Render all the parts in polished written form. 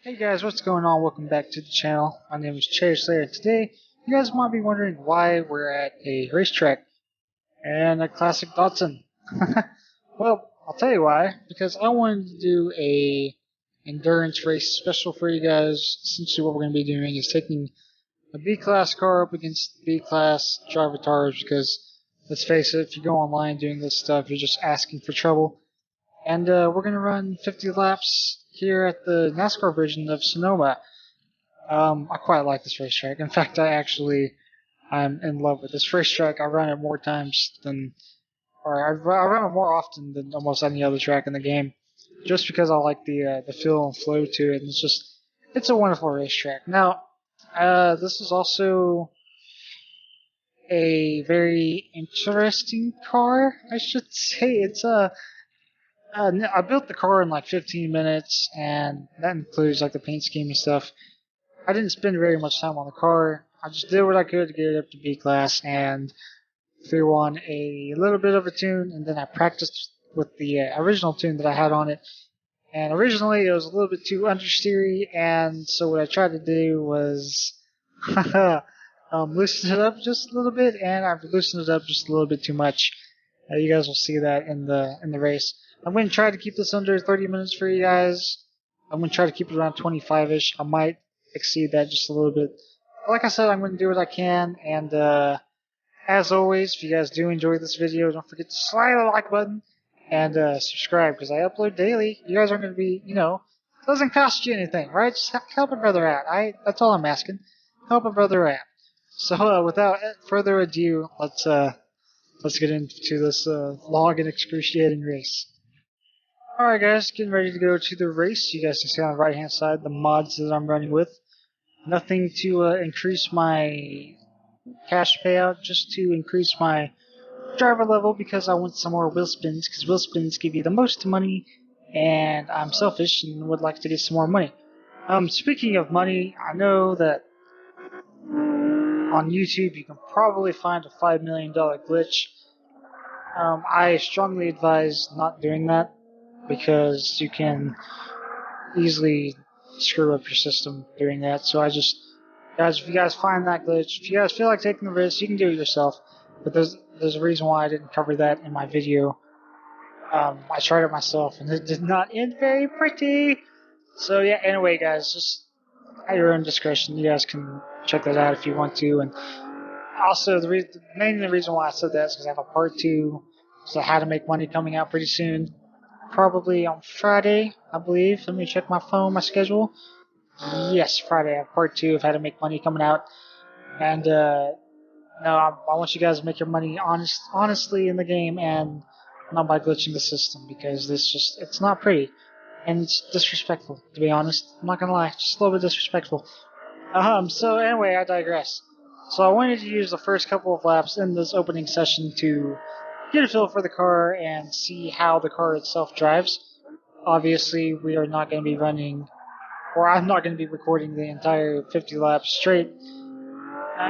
Hey guys, what's going on? Welcome back to the channel. My name is Cherry Slayer. Today, you guys might be wondering why we're at a racetrack and a classic Datsun. Well, I'll tell you why. Because I wanted to do a endurance race special for you guys. Essentially, what we're going to be doing is taking a B-class car up against B-class driver cars. Because let's face it, if you go online doing this stuff, you're just asking for trouble. And we're going to run 50 laps here at the NASCAR version of Sonoma. I quite like this racetrack. In fact, I'm in love with this racetrack. I run it more times than, I run it more often than almost any other track in the game, just because I like the feel and flow to it. And it's a wonderful racetrack. Now, this is also a very interesting car, I should say. I built the car in like 15 minutes, and that includes like the paint scheme and stuff. I didn't spend very much time on the car. I just did what I could to get it up to B class and threw on a little bit of a tune, and then I practiced with the original tune that I had on it. And originally it was a little bit too understeery, and so what I tried to do was loosen it up just a little bit, and I've loosened it up just a little bit too much. You guys will see that in the race. I'm going to try to keep this under 30 minutes for you guys. I'm going to try to keep it around 25-ish. I might exceed that just a little bit. Like I said, I'm going to do what I can. And as always, if you guys do enjoy this video, don't forget to slide the like button and subscribe, because I upload daily. You guys aren't going to be, it doesn't cost you anything, right? Just help a brother out. That's all I'm asking. Help a brother out. So without further ado, let's get into this long and excruciating race. Alright guys, getting ready to go to the race. You guys can see on the right hand side the mods that I'm running with. Nothing to increase my cash payout, just to increase my driver level, because I want some more wheel spins, because wheel spins give you the most money, and I'm selfish and would like to get some more money. Speaking of money, I know that on YouTube you can probably find a $5 million glitch. I strongly advise not doing that, because you can easily screw up your system doing that. So guys, if you guys find that glitch, if you guys feel like taking the risk, you can do it yourself. But there's a reason why I didn't cover that in my video. I tried it myself, and it did not end very pretty. So yeah, anyway, guys, just at your own discretion. You guys can check that out if you want to. And also, mainly the reason why I said that is because I have a part 2, so how to make money, coming out pretty soon. Probably on Friday, I believe. Let me check my phone, my schedule. Yes, Friday. I have part 2 of how to make money coming out. And, no, I want you guys to make your money honestly in the game, and not by glitching the system, because it's not pretty. And it's disrespectful, to be honest. I'm not gonna lie, just a little bit disrespectful. So anyway, I digress. So I wanted to use the first couple of laps in this opening session to get a feel for the car and see how the car itself drives. Obviously, we are not going to be running, or I'm not going to be recording the entire 50 laps straight,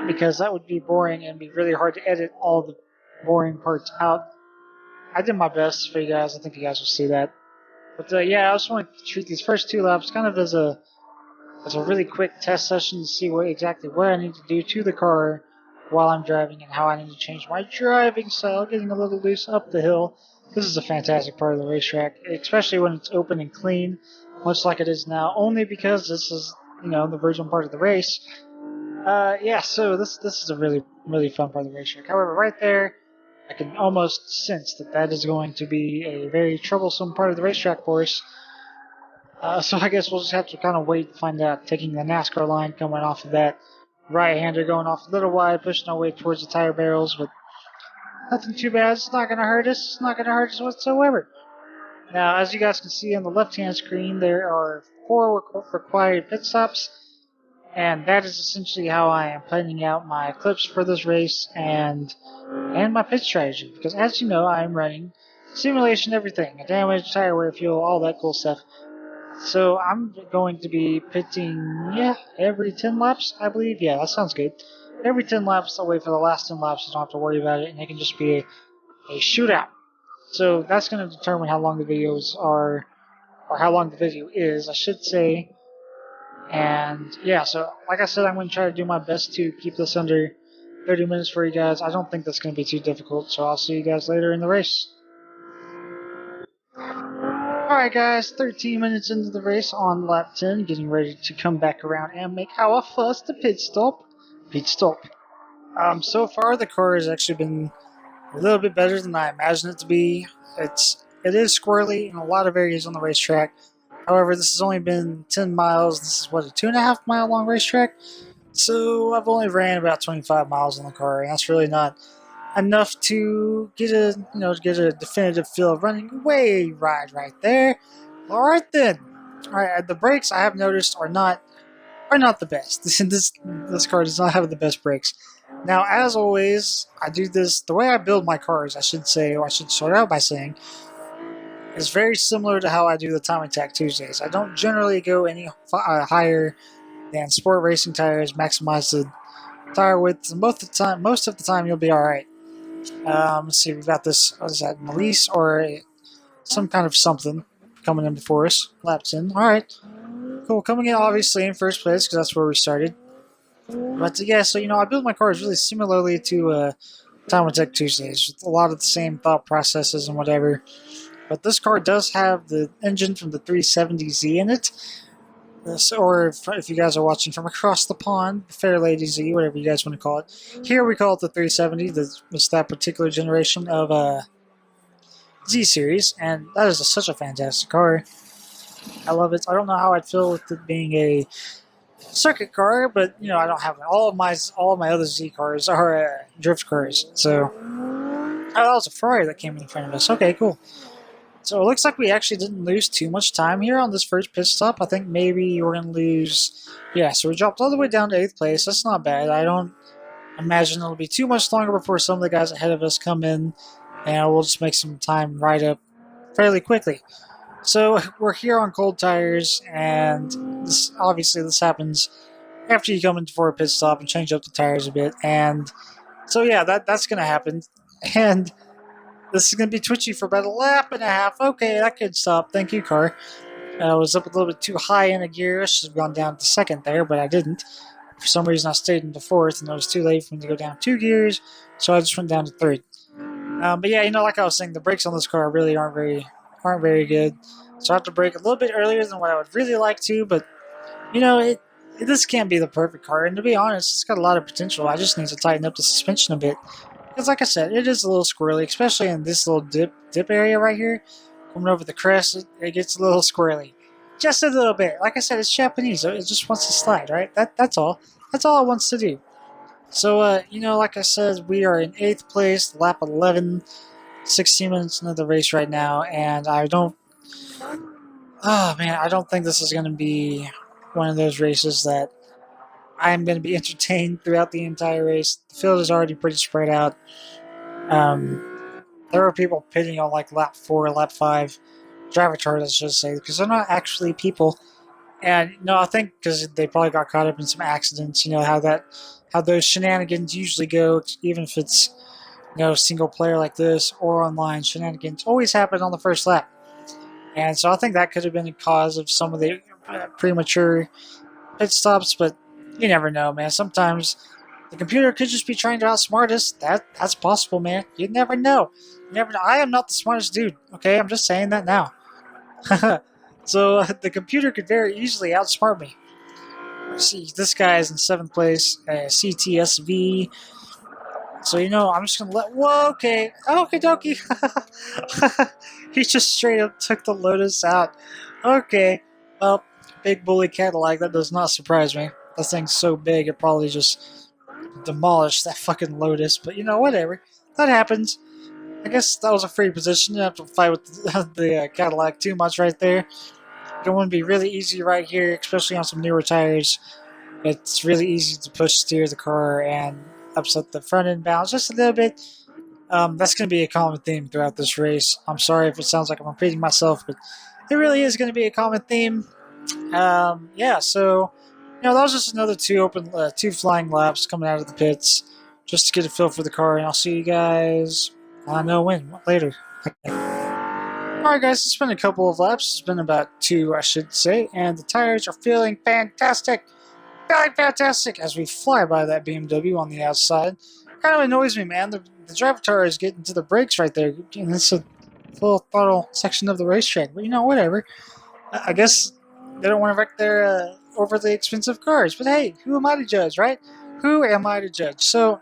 because that would be boring and be really hard to edit all the boring parts out. I did my best for you guys. I think you guys will see that. But yeah, I just want to treat these first 2 laps kind of as a really quick test session to see exactly what I need to do to the car while I'm driving, and how I need to change my driving style, getting a little loose up the hill. This is a fantastic part of the racetrack, especially when it's open and clean, much like it is now, only because this is, the virgin part of the race. Yeah, so this is a really, really fun part of the racetrack. However, right there, I can almost sense that is going to be a very troublesome part of the racetrack for us. So I guess we'll just have to kind of wait to find out. Taking the NASCAR line, coming off of that right-hander, going off a little wide, pushing our way towards the tire barrels, but nothing too bad. It's not going to hurt us. It's not going to hurt us whatsoever. Now, as you guys can see on the left-hand screen, there are 4 required pit stops, and that is essentially how I am planning out my clips for this race and my pit strategy. Because as you know, I am running simulation everything, a damage, tire wear, fuel, all that cool stuff. So I'm going to be pitting, every 10 laps, I believe. Yeah, that sounds good. Every 10 laps, I'll wait for the last 10 laps, so I don't have to worry about it, and it can just be a shootout. So that's going to determine how long the videos are, or how long the video is, I should say. And yeah, so like I said, I'm going to try to do my best to keep this under 30 minutes for you guys. I don't think that's going to be too difficult, so I'll see you guys later in the race. Alright guys, 13 minutes into the race on lap 10, getting ready to come back around and make our first pit stop. So far the car has actually been a little bit better than I imagined it to be. It is squirrely in a lot of areas on the racetrack. However, this has only been 10 miles. This is what, a 2.5 mile long racetrack? So I've only ran about 25 miles on the car, and that's really not enough to get a definitive feel of running way right there. All right then. All right, the brakes I have noticed are not the best. This car does not have the best brakes. Now, as always, I do this the way I build my cars. I should say, or I should start out by saying, is very similar to how I do the Time Attack Tuesdays. I don't generally go any higher than sport racing tires. Maximize the tire width. Most of the time, you'll be all right. Let's see, we've got this. What is that? Melise or some kind of something coming in before us. Laps in. All right, cool. Coming in obviously in first place because that's where we started. But yeah, so I build my cars really similarly to Time Attack Tuesdays, with a lot of the same thought processes and whatever. But this car does have the engine from the 370Z in it. Or if you guys are watching from across the pond, the Fair Lady Z, whatever you guys want to call it. Here we call it the 370. It's that particular generation of Z series, and that is such a fantastic car. I love it. I don't know how I'd feel with it being a circuit car, but I don't have it. All of my other Z cars are drift cars. So that was a Ferrari that came in front of us. Okay, cool. So it looks like we actually didn't lose too much time here on this first pit stop. I think maybe we're going to lose... Yeah, so we dropped all the way down to 8th place. That's not bad. I don't imagine it'll be too much longer before some of the guys ahead of us come in, and we'll just make some time right up fairly quickly. So we're here on cold tires, and this happens after you come in for a pit stop and change up the tires a bit. And so yeah, that's going to happen. And this is going to be twitchy for about a lap and a half. Okay, that could stop. Thank you, car. I was up a little bit too high in a gear. I should have gone down to second there, but I didn't. For some reason, I stayed in the fourth, and it was too late for me to go down 2 gears, so I just went down to third. But yeah, like I was saying, the brakes on this car really aren't very good. So I have to brake a little bit earlier than what I would really like to, but this can't be the perfect car. And to be honest, it's got a lot of potential. I just need to tighten up the suspension a bit. Because like I said, it is a little squirrely, especially in this little dip area right here. Coming over the crest, it gets a little squirrely. Just a little bit. Like I said, it's Japanese. So it just wants to slide, right? That's all. That's all it wants to do. So, like I said, we are in 8th place, lap 11, 16 minutes into the race right now, and I don't think this is going to be one of those races that I'm going to be entertained throughout the entire race. The field is already pretty spread out. There are people pitting on like lap 4, lap 5. Driver retarded, I should say, because they're not actually people. And I think because they probably got caught up in some accidents. How those shenanigans usually go, even if it's single player like this or online. Shenanigans always happen on the first lap, and so I think that could have been a cause of some of the premature pit stops. But you never know, man. Sometimes the computer could just be trying to outsmart us. That's possible, man. You never know. You never know. I am not the smartest dude. Okay, I'm just saying that now. So the computer could very easily outsmart me. See, this guy is in 7th place, CTSV. So I'm just gonna let. Whoa, okay, dokie. He just straight up took the Lotus out. Okay, well, big bully Cadillac. That does not surprise me. That thing's so big, it probably just demolished that fucking Lotus. But whatever. That happens. I guess that was a free position. You don't have to fight with the Cadillac too much right there. Going to be really easy right here, especially on some newer tires. It's really easy to push steer the car and upset the front end balance just a little bit. That's going to be a common theme throughout this race. I'm sorry if it sounds like I'm repeating myself, but it really is going to be a common theme. So that was just another two flying laps coming out of the pits just to get a feel for the car, and I'll see you guys. I know when later. Okay. Alright guys, it's been a couple of laps. It's been about 2, I should say, and the tires are feeling fantastic. Feeling fantastic as we fly by that BMW on the outside. Kind of annoys me, man. The driver tire is getting to the brakes right there. And it's a full throttle section of the racetrack. But you know, whatever. I guess they don't want to wreck their overly expensive cars. But hey, who am I to judge, right? Who am I to judge? So,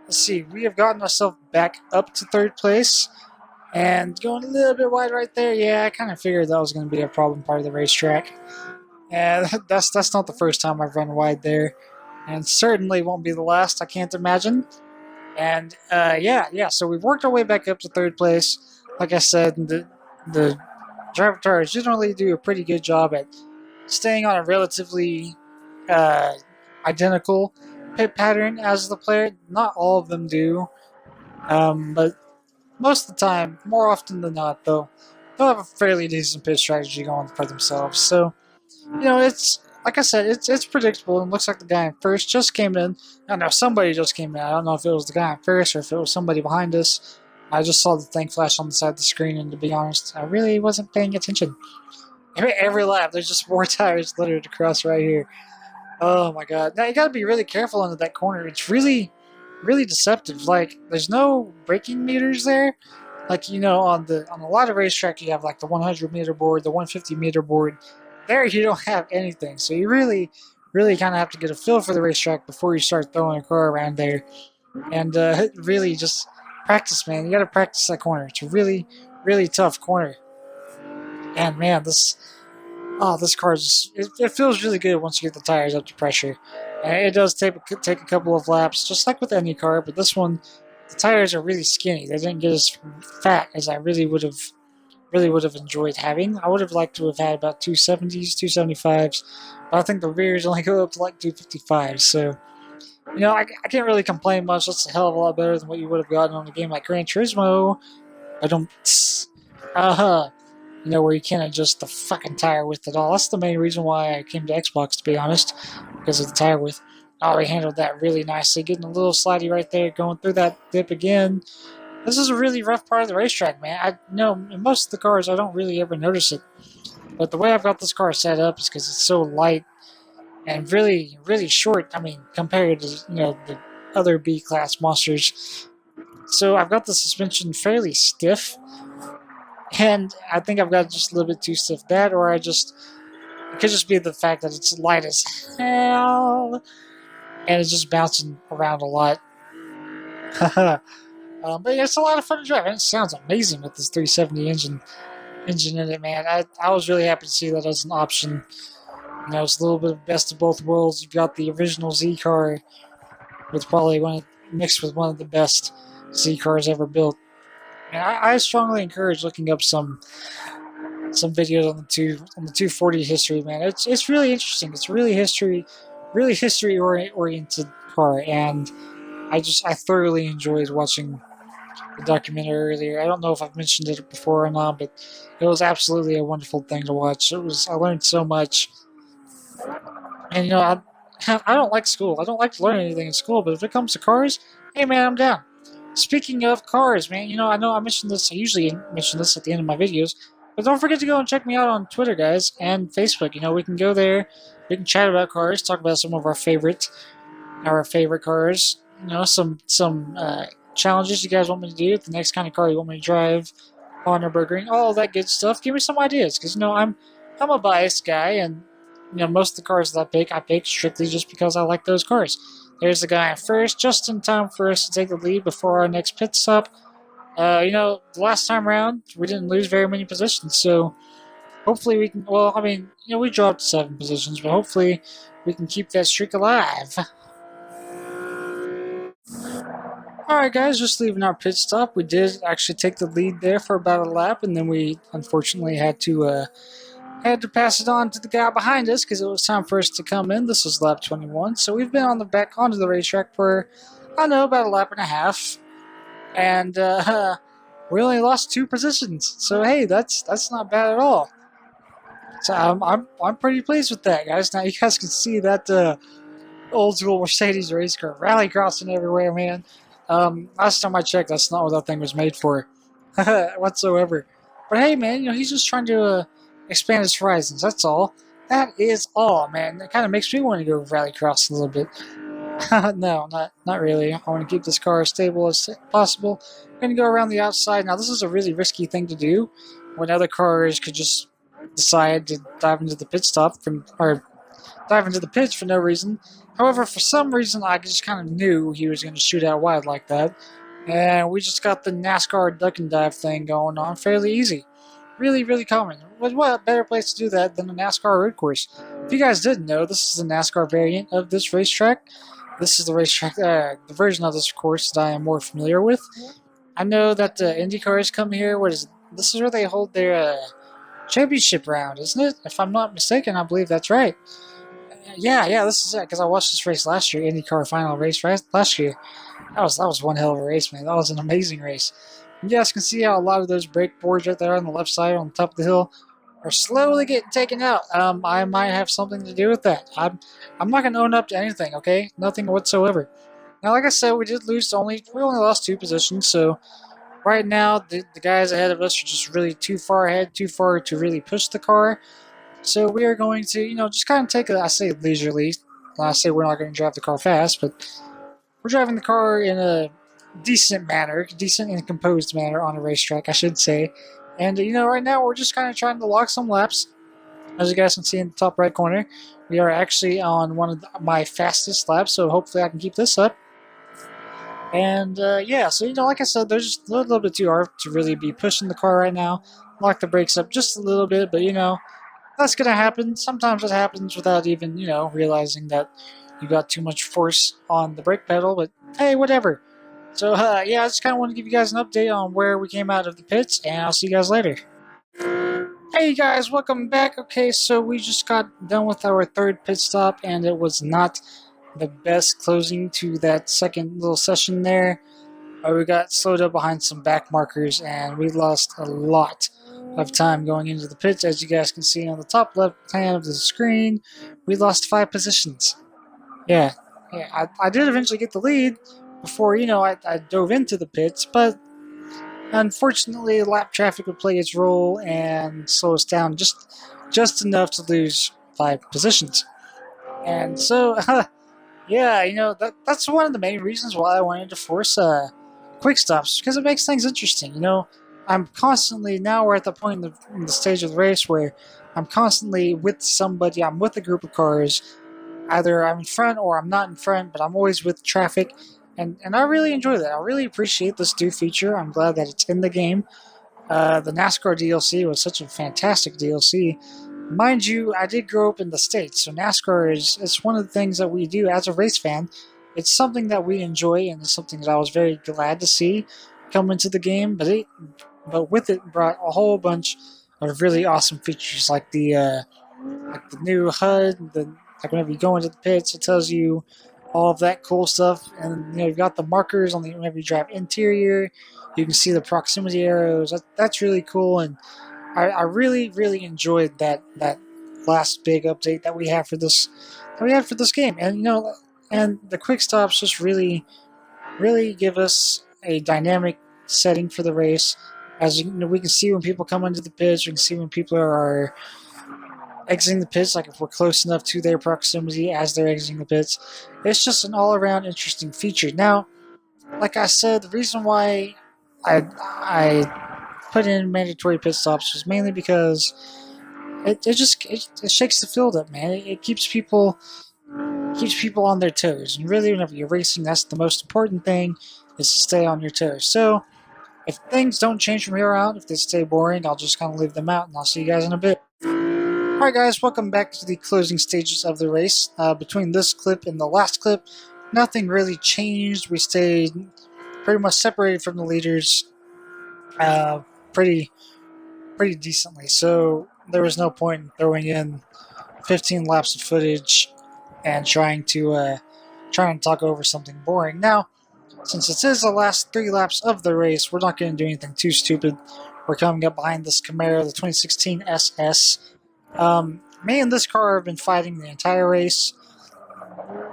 let's see. We have gotten ourselves back up to 3rd place. And going a little bit wide right there, yeah, I kind of figured that was going to be a problem part of the racetrack. And that's not the first time I've run wide there. And certainly won't be the last, I can't imagine. And yeah, so we've worked our way back up to 3rd place. Like I said, the driver tires generally do a pretty good job at staying on a relatively identical pit pattern as the player. Not all of them do, but most of the time, more often than not, though, they'll have a fairly decent pit strategy going for themselves. So, you know, it's like I said, it's predictable, and looks like the guy in first just came in. I know somebody just came in. I don't know if it was the guy in first or if it was somebody behind us. I just saw the thing flash on the side of the screen, and to be honest, I really wasn't paying attention. Every lap, there's just more tires littered across right here. Oh my god! Now you got to be really careful into that corner. It's really deceptive. Like, there's no braking meters there. Like, you know, on a lot of racetrack, you have like the 100 meter board, the 150 meter board. There, you don't have anything. So you really kind of have to get a feel for the racetrack before you start throwing a car around there. And really just practice, man. You got to practice that corner. It's a really tough corner. And man, this car just it feels really good once you get the tires up to pressure. And it does take a couple of laps, just like with any car, but this one, the tires are really skinny. They didn't get as fat as I really would have enjoyed having. I would have liked to have had about 270s, 275s, but I think the rears only go up to like 255s, so, you know, I can't really complain much. That's a hell of a lot better than what you would have gotten on a game like Gran Turismo. I don't, you know, where you can't adjust the fucking tire width at all. That's the main reason why I came to Xbox, to be honest, because of the tire width. Oh, they handled that really nicely, getting a little slidey right there, going through that dip again. This is a really rough part of the racetrack, man. I know in most of the cars, I don't really ever notice it. But the way I've got this car set up is because it's so light and really short. I mean, compared to, you know, the other B-class monsters. So I've got the suspension fairly stiff. And I think I've got just a little bit too stiff. That, or it could just be the fact that it's light as hell. And it's just bouncing around a lot. But yeah, it's a lot of fun to drive, and it sounds amazing with this 370 engine in it, man. I was really happy to see that as an option. You know, it's a little bit of best of both worlds. You've got the original Z car with probably mixed with one of the best Z cars ever built. And I strongly encourage looking up some videos on the 240 history, man. It's really interesting. It's really history oriented car, and I thoroughly enjoyed watching the documentary earlier. I don't know if I've mentioned it before or not, but it was absolutely a wonderful thing to watch. I learned so much. And, you know, I don't like school. I don't like to learn anything in school, but if it comes to cars, hey, man, I'm down. Speaking of cars, man, you know I mentioned this. I usually mention this at the end of my videos, but don't forget to go and check me out on Twitter, guys, and Facebook. You know, we can go there. We can chat about cars, talk about some of our favorite cars. You know, some challenges you guys want me to do, the next kind of car you want me to drive, on Nürburgring, all that good stuff. Give me some ideas, because, you know, I'm a biased guy, and, you know, most of the cars that I pick strictly just because I like those cars. There's the guy in first, just in time for us to take the lead before our next pit stop. You know, the last time around, we didn't lose very many positions, so hopefully we can, well, I mean, you know, we dropped 7 positions, but hopefully we can keep that streak alive. Alright guys, just leaving our pit stop. We did actually take the lead there for about a lap, and then we unfortunately had to pass it on to the guy behind us because it was time for us to come in. This is lap 21, so we've been back onto the racetrack for, I don't know, about a lap and a half, and we only lost 2 positions. So hey, that's not bad at all. So I'm pretty pleased with that, guys. Now you guys can see that old school Mercedes race car rally crossing everywhere, man. Last time I checked, that's not what that thing was made for whatsoever. But hey, man, he's just trying to expand his horizons. That's all. That is all, man. It kind of makes me want to go rallycross a little bit. No, not really. I want to keep this car as stable as possible. I'm going to go around the outside. Now, this is a really risky thing to do when other cars could just decide to dive into the pit stop or dive into the pits for no reason. However, for some reason, I just kind of knew he was going to shoot out wide like that. And we just got the NASCAR duck and dive thing going on fairly easy. Really, really common. What better place to do that than a NASCAR road course? If you guys didn't know, this is the NASCAR variant of this racetrack. This is the racetrack, the version of this course that I am more familiar with. I know that the Indy cars come here. This is where they hold their championship round, isn't it? If I'm not mistaken, I believe that's right. Yeah, this is it. Because I watched this race last year, IndyCar final race last year. That was one hell of a race, man. That was an amazing race. You guys can see how a lot of those brake boards right there on the left side on the top of the hill are slowly getting taken out. I might have something to do with that. I'm not going to own up to anything, okay? Nothing whatsoever. Now, like I said, we only lost 2 positions, so right now the guys ahead of us are just really too far ahead, too far to really push the car. So we are going to, just kind of take I say leisurely. I say we're not going to drive the car fast, but we're driving the car in a decent and composed manner on a racetrack, I should say. And, right now we're just kind of trying to lock some laps. As you guys can see in the top right corner, we are actually on one of my fastest laps, so hopefully I can keep this up. And, yeah, so, like I said, they're just a little bit too hard to really be pushing the car right now. Lock the brakes up just a little bit, but, that's going to happen. Sometimes it happens without even, realizing that you got too much force on the brake pedal, but hey, whatever. So, yeah, I just kind of want to give you guys an update on where we came out of the pits, and I'll see you guys later. Hey guys, welcome back. Okay, so we just got done with our 3rd pit stop, and it was not the best closing to that second little session there. We got slowed up behind some back markers, and we lost a lot of time going into the pits. As you guys can see on the top left hand of the screen, we lost 5 positions. Yeah, I did eventually get the lead before, I dove into the pits, but unfortunately, lap traffic would play its role and slow us down just enough to lose 5 positions. And so, yeah, that's one of the main reasons why I wanted to force quick stops, because it makes things interesting. I'm constantly, now we're at the point in the stage of the race where I'm constantly with somebody, I'm with a group of cars. Either I'm in front or I'm not in front, but I'm always with traffic. And I really enjoy that. I really appreciate this new feature. I'm glad that it's in the game. The NASCAR DLC was such a fantastic DLC. Mind you, I did grow up in the States, so NASCAR it's one of the things that we do as a race fan. It's something that we enjoy, and it's something that I was very glad to see come into the game. But with it brought a whole bunch of really awesome features, like the new HUD. Like whenever you go into the pits, it tells you all of that cool stuff, and you've got the markers on the whenever you drive interior. You can see the proximity arrows. That's really cool, and I really really enjoyed that last big update that we had for this game. And the quick stops just really give us a dynamic setting for the race. As we can see when people come into the pits, we can see when people are exiting the pits, like if we're close enough to their proximity as they're exiting the pits. It's just an all-around interesting feature. Now, like I said, the reason why I put in mandatory pit stops was mainly because it shakes the field up, man. It keeps people on their toes, and really, whenever you're racing, that's the most important thing, is to stay on your toes. So, if things don't change from here out, if they stay boring, I'll just kind of leave them out, and I'll see you guys in a bit. Alright guys, welcome back to the closing stages of the race. Between this clip and the last clip, nothing really changed. We stayed pretty much separated from the leaders pretty decently. So there was no point in throwing in 15 laps of footage and trying to talk over something boring. Now, since this is the last 3 laps of the race, we're not going to do anything too stupid. We're coming up behind this Camaro, the 2016 SS. Me and this car have been fighting the entire race.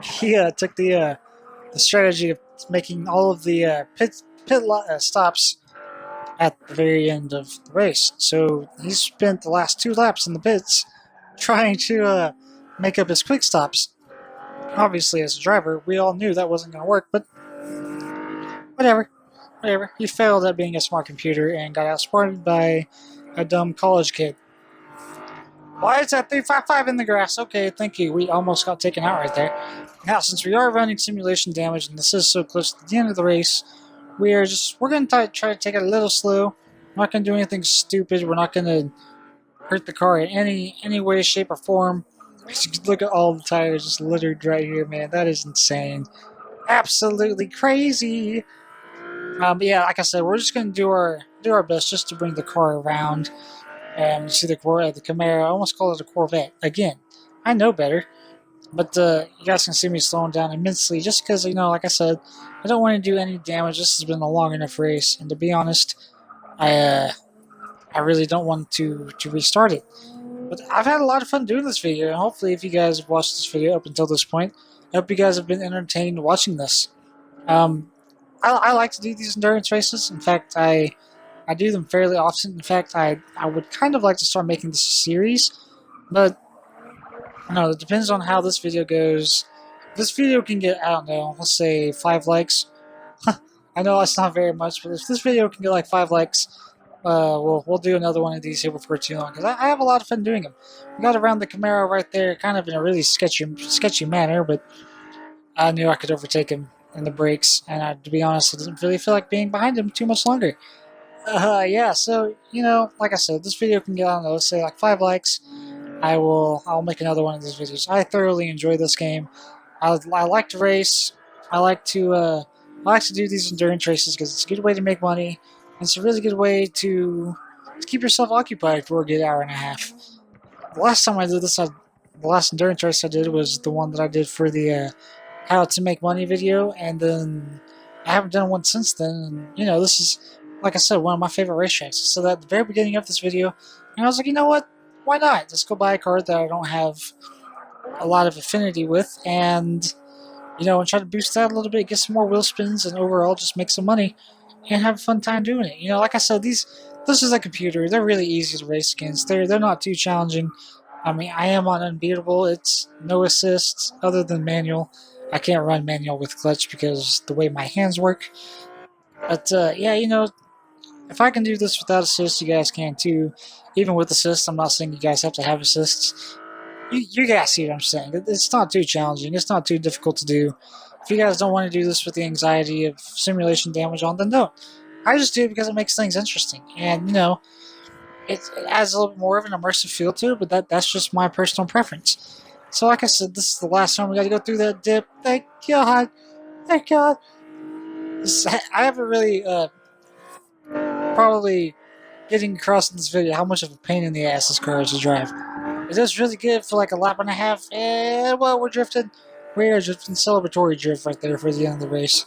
He took the strategy of making all of the pit stops at the very end of the race. So he spent the last 2 laps in the pits trying to make up his quick stops. Obviously, as a driver, we all knew that wasn't going to work, but whatever. Whatever. He failed at being a smart computer and got outsmarted by a dumb college kid. Why is that 355 in the grass? Okay, thank you. We almost got taken out right there. Now, since we are running simulation damage and this is so close to the end of the race, we're going to try to take it a little slow. We're not going to do anything stupid. We're not going to hurt the car in any way, shape, or form. Look at all the tires just littered right here, man. That is insane. Absolutely crazy. But yeah, like I said, we're just gonna do our best just to bring the car around. And you see the Camaro. I almost call it a Corvette again. I know better, but you guys can see me slowing down immensely just because like I said, I don't want to do any damage. This has been a long enough race, and to be honest, I really don't want to restart it. But I've had a lot of fun doing this video, and hopefully, if you guys have watched this video up until this point, I hope you guys have been entertained watching this. Um, I like to do these endurance races. In fact, I do them fairly often. In fact, I would kind of like to start making this a series, but I don't know, it depends on how this video goes. This video can get, I don't know, let's say 5 likes. I know that's not very much, but if this video can get like 5 likes, we'll do another one of these here before too long, because I have a lot of fun doing them. We got around the Camaro right there, kind of in a really sketchy manner, but I knew I could overtake him in the brakes, and to be honest, I didn't really feel like being behind him too much longer. Yeah, so, like I said, this video can get, I don't know, let's say like 5 likes. I'll make another one of these videos. I thoroughly enjoy this game. I like to race. I like to, I like to do these endurance races because it's a good way to make money. And it's a really good way to keep yourself occupied for a good hour and a half. The last time I did this, the last endurance race I did was the one that I did for the how to make money video, and then I haven't done one since then. And this is, like I said, one of my favorite racetracks. So at the very beginning of this video, and I was like, you know what? Why not? Let's go buy a car that I don't have a lot of affinity with, and and try to boost that a little bit, get some more wheel spins, and overall just make some money and have a fun time doing it. Like I said, this is a computer. They're really easy to race against. They're not too challenging. I mean, I am on Unbeatable. It's no assists other than manual. I can't run manual with clutch because the way my hands work. But yeah, if I can do this without assists, you guys can too. Even with assists, I'm not saying you guys have to have assists. You guys see what I'm saying. It's not too challenging. It's not too difficult to do. If you guys don't want to do this with the anxiety of simulation damage on, then don't. I just do it because it makes things interesting. And, it adds a little bit more of an immersive feel to it, but that's just my personal preference. So like I said, this is the last time we got to go through that dip. Thank God. Thank God. I haven't really, probably getting across in this video how much of a pain in the ass this car is to drive. It is really good for like a lap and a half, and well, we're drifting. We are drifting celebratory drift right there for the end of the race.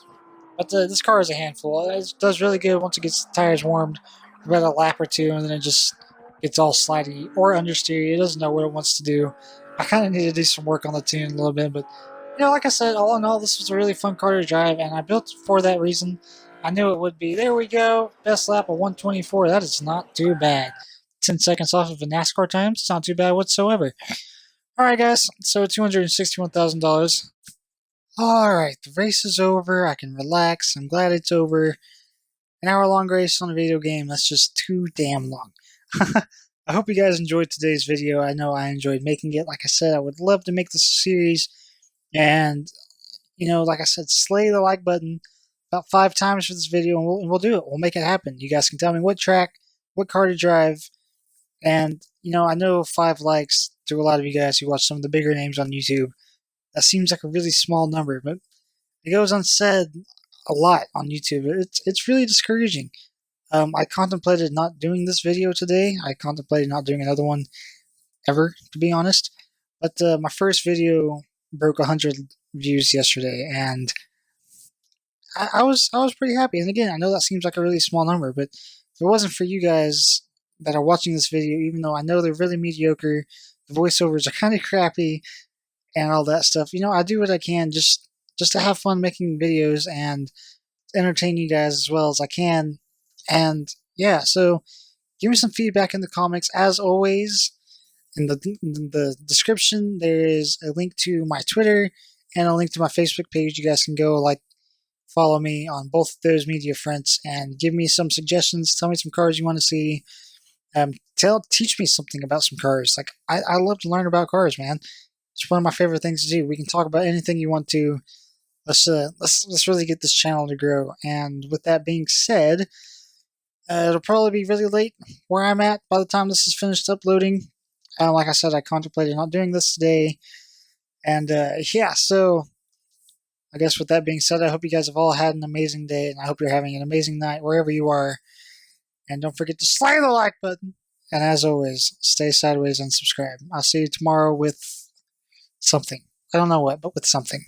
But this car is a handful. It does really good once it gets the tires warmed for about a lap or two, and then it just gets all slidey or understeery. It doesn't know what it wants to do. I kind of need to do some work on the tune a little bit, but like I said, all in all, this was a really fun car to drive, and I built it for that reason. I knew it would be. There we go. Best lap of 124. That is not too bad. 10 seconds off of a NASCAR time. It's not too bad whatsoever. Alright, guys. So $261,000. Alright, the race is over. I can relax. I'm glad it's over. An hour-long race on a video game. That's just too damn long. I hope you guys enjoyed today's video. I know I enjoyed making it. Like I said, I would love to make this a series. And, like I said, slay the like button about 5 times for this video, and we'll do it. We'll make it happen. You guys can tell me what track, what car to drive. And, I know 5 likes to a lot of you guys who watch some of the bigger names on YouTube. That seems like a really small number, but it goes unsaid a lot on YouTube. It's really discouraging. I contemplated not doing this video today. I contemplated not doing another one ever, to be honest. But my first video broke 100 views yesterday, and I was pretty happy. And again, I know that seems like a really small number, but if it wasn't for you guys that are watching this video, even though I know they're really mediocre, the voiceovers are kind of crappy, and all that stuff, I do what I can just to have fun making videos and entertain you guys as well as I can. And yeah, so give me some feedback in the comments. As always, in the description, there is a link to my Twitter and a link to my Facebook page. You guys can go follow me on both of those media fronts and give me some suggestions. Tell me some cars you want to see. Teach me something about some cars. I love to learn about cars, man. It's one of my favorite things to do. We can talk about anything you want to. Let's really get this channel to grow. And with that being said, it'll probably be really late where I'm at by the time this is finished uploading. Like I said, I contemplated not doing this today. And yeah, so I guess with that being said, I hope you guys have all had an amazing day, and I hope you're having an amazing night wherever you are. And don't forget to slay the like button. And as always, stay sideways and subscribe. I'll see you tomorrow with something. I don't know what, but with something.